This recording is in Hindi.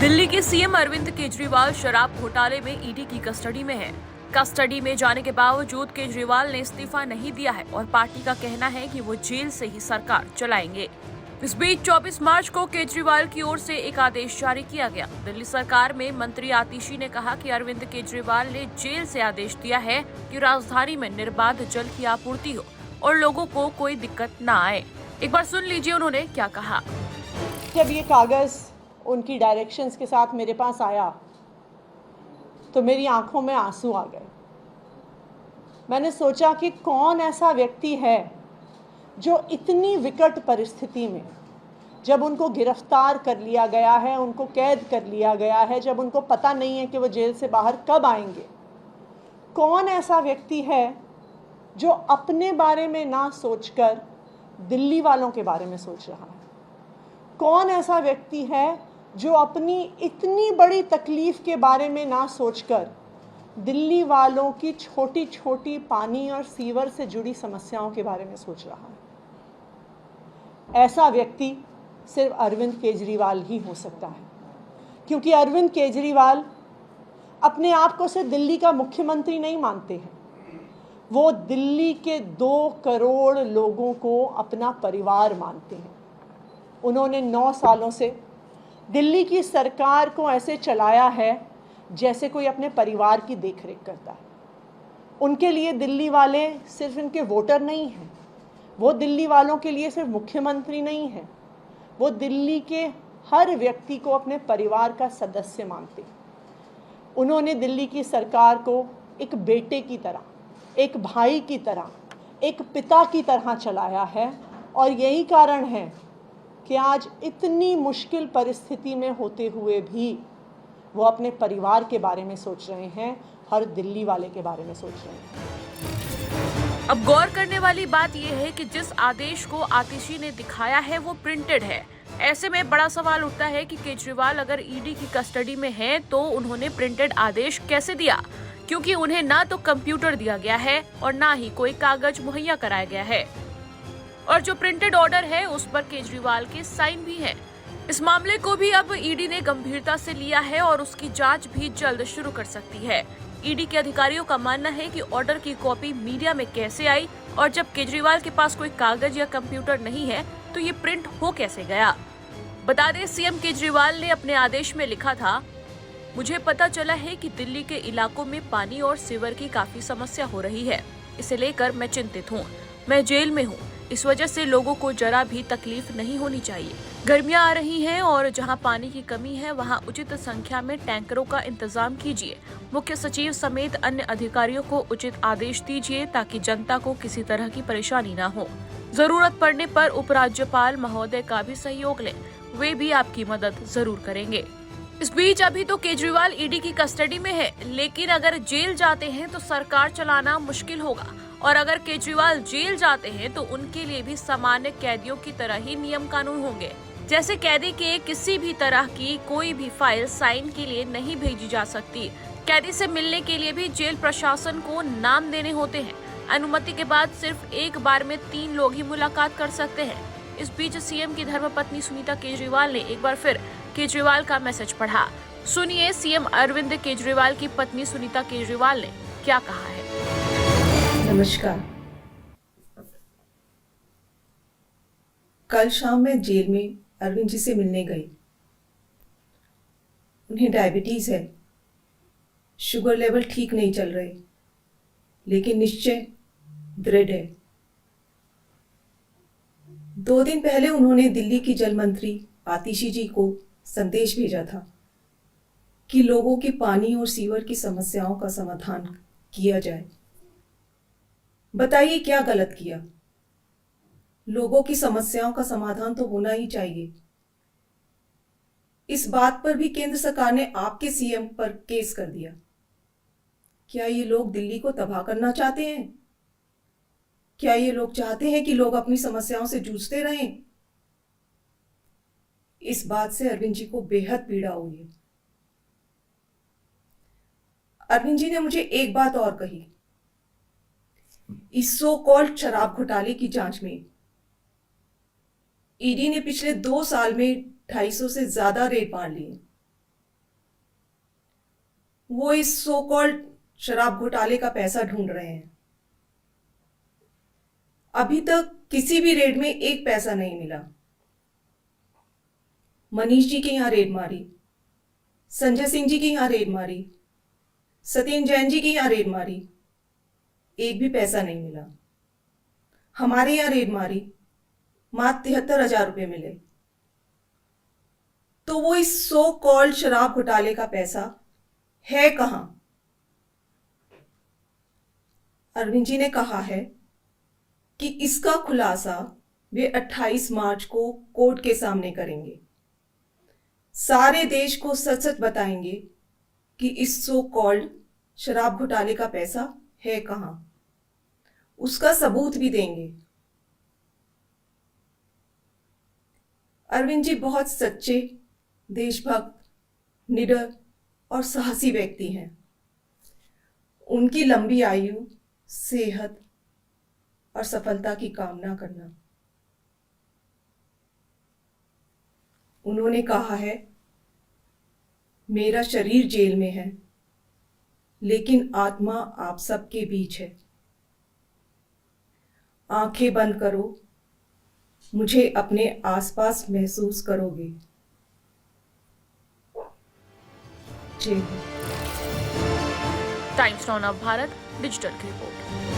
दिल्ली के सीएम अरविंद केजरीवाल शराब घोटाले में ईडी की कस्टडी में है। कस्टडी में जाने के बावजूद केजरीवाल ने इस्तीफा नहीं दिया है और पार्टी का कहना है कि वो जेल से ही सरकार चलाएंगे। इस बीच 24 मार्च को केजरीवाल की ओर से एक आदेश जारी किया गया। दिल्ली सरकार में मंत्री आतिशी ने कहा कि अरविंद केजरीवाल ने जेल से आदेश दिया है कि राजधानी में निर्बाध जल की आपूर्ति हो और लोगों को कोई दिक्कत न आए। एक बार सुन लीजिए उन्होंने क्या कहा। जब ये कागज उनकी डायरेक्शंस के साथ मेरे पास आया तो मेरी आंखों में आंसू आ गए। मैंने सोचा कि कौन ऐसा व्यक्ति है जो इतनी विकट परिस्थिति में, जब उनको गिरफ्तार कर लिया गया है, उनको कैद कर लिया गया है, जब उनको पता नहीं है कि वो जेल से बाहर कब आएंगे, कौन ऐसा व्यक्ति है जो अपने बारे में ना सोचकर दिल्ली वालों के बारे में सोच रहा है। कौन ऐसा व्यक्ति है जो अपनी इतनी बड़ी तकलीफ के बारे में ना सोचकर दिल्ली वालों की छोटी छोटी पानी और सीवर से जुड़ी समस्याओं के बारे में सोच रहा है। ऐसा व्यक्ति सिर्फ अरविंद केजरीवाल ही हो सकता है, क्योंकि अरविंद केजरीवाल अपने आप को सिर्फ दिल्ली का मुख्यमंत्री नहीं मानते हैं। वो दिल्ली के 2 करोड़ लोगों को अपना परिवार मानते हैं। उन्होंने 9 सालों से दिल्ली की सरकार को ऐसे चलाया है जैसे कोई अपने परिवार की देखरेख करता है। उनके लिए दिल्ली वाले सिर्फ इनके वोटर नहीं हैं, वो दिल्ली वालों के लिए सिर्फ मुख्यमंत्री नहीं हैं, वो दिल्ली के हर व्यक्ति को अपने परिवार का सदस्य मानते हैं। उन्होंने दिल्ली की सरकार को एक बेटे की तरह, एक भाई की तरह, एक पिता की तरह चलाया है और यही कारण है कि आज इतनी मुश्किल परिस्थिति में होते हुए भी वो अपने परिवार के बारे में सोच रहे हैं, हर दिल्ली वाले के बारे में सोच रहे हैं। अब गौर करने वाली बात यह है कि जिस आदेश को आतिशी ने दिखाया है वो प्रिंटेड है। ऐसे में बड़ा सवाल उठता है कि केजरीवाल अगर ईडी की कस्टडी में हैं तो उन्होंने प्रिंटेड आदेश कैसे दिया, क्योंकि उन्हें ना तो कंप्यूटर दिया गया है और ना ही कोई कागज मुहैया कराया गया है। और जो प्रिंटेड ऑर्डर है उस पर केजरीवाल के साइन भी हैं। इस मामले को भी अब ईडी ने गंभीरता से लिया है और उसकी जांच भी जल्द शुरू कर सकती है। ईडी के अधिकारियों का मानना है कि ऑर्डर की कॉपी मीडिया में कैसे आई और जब केजरीवाल के पास कोई कागज या कंप्यूटर नहीं है तो ये प्रिंट हो कैसे गया। बता दें, सीएम केजरीवाल ने अपने आदेश में लिखा था, मुझे पता चला है कि दिल्ली के इलाकों में पानी और सीवर की काफी समस्या हो रही है। इसे लेकर मैं चिंतित हूँ। मैं जेल में हूँ, इस वजह से लोगों को जरा भी तकलीफ नहीं होनी चाहिए। गर्मियां आ रही हैं और जहां पानी की कमी है वहां उचित संख्या में टैंकरों का इंतजाम कीजिए। मुख्य सचिव समेत अन्य अधिकारियों को उचित आदेश दीजिए ताकि जनता को किसी तरह की परेशानी न हो। जरूरत पड़ने पर उपराज्यपाल महोदय का भी सहयोग लें, वे भी आपकी मदद जरूर करेंगे। इस बीच अभी तो केजरीवाल ईडी की कस्टडी में है, लेकिन अगर जेल जाते हैं तो सरकार चलाना मुश्किल होगा और अगर केजरीवाल जेल जाते हैं तो उनके लिए भी सामान्य कैदियों की तरह ही नियम कानून होंगे। जैसे कैदी के किसी भी तरह की कोई भी फाइल साइन के लिए नहीं भेजी जा सकती। कैदी से मिलने के लिए भी जेल प्रशासन को नाम देने होते हैं। अनुमति के बाद सिर्फ एक बार में 3 लोग ही मुलाकात कर सकते हैं। इस बीच सीएम की धर्मपत्नी सुनीता केजरीवाल ने एक बार फिर केजरीवाल का मैसेज पढ़ा। सुनिए सीएम अरविंद केजरीवाल की पत्नी सुनीता केजरीवाल ने क्या कहा है। नमस्कार। कल शाम मैं जेल में अरविंद जी से मिलने गई। उन्हें डायबिटीज है, शुगर लेवल ठीक नहीं चल रहे, लेकिन निश्चय दृढ़ है। 2 दिन पहले उन्होंने दिल्ली की जल मंत्री आतिशी जी को संदेश भेजा था कि लोगों की पानी और सीवर की समस्याओं का समाधान किया जाए। बताइए क्या गलत किया? लोगों की समस्याओं का समाधान तो होना ही चाहिए। इस बात पर भी केंद्र सरकार ने आपके सीएम पर केस कर दिया। क्या ये लोग दिल्ली को तबाह करना चाहते हैं? क्या ये लोग चाहते हैं कि लोग अपनी समस्याओं से जूझते रहें? इस बात से अरविंद जी को बेहद पीड़ा हुई है। अरविंद जी ने मुझे एक बात और कही। इस सो कॉल्ड शराब घोटाले की जांच में ईडी ने पिछले 2 साल में 250 से ज्यादा रेड मार लिए। वो इस सो कॉल्ड शराब घोटाले का पैसा ढूंढ रहे हैं। अभी तक किसी भी रेड में एक पैसा नहीं मिला। मनीष जी के यहां रेड मारी, संजय सिंह जी की यहां रेड मारी, सत्येंद्र जैन जी की यहां रेड मारी, एक भी पैसा नहीं मिला। हमारे यहां रेड मारी, मात्र 73,000 रुपये मिले। तो वो इस सो कॉल्ड शराब घोटाले का पैसा है कहां? अरविंद जी ने कहा है कि इसका खुलासा वे 28 मार्च को कोर्ट के सामने करेंगे। सारे देश को सच सच बताएंगे कि इस सो कॉल्ड शराब घोटाले का पैसा है कहां। उसका सबूत भी देंगे। अरविंद जी बहुत सच्चे, देशभक्त, निडर और साहसी व्यक्ति हैं। उनकी लंबी आयु, सेहत और सफलता की कामना करना। उन्होंने कहा है, मेरा शरीर जेल में है, लेकिन आत्मा आप सबके बीच है। आंखें बंद करो, मुझे अपने आसपास महसूस करोगे। जय Hind. Times now Bharat digital की रिपोर्ट।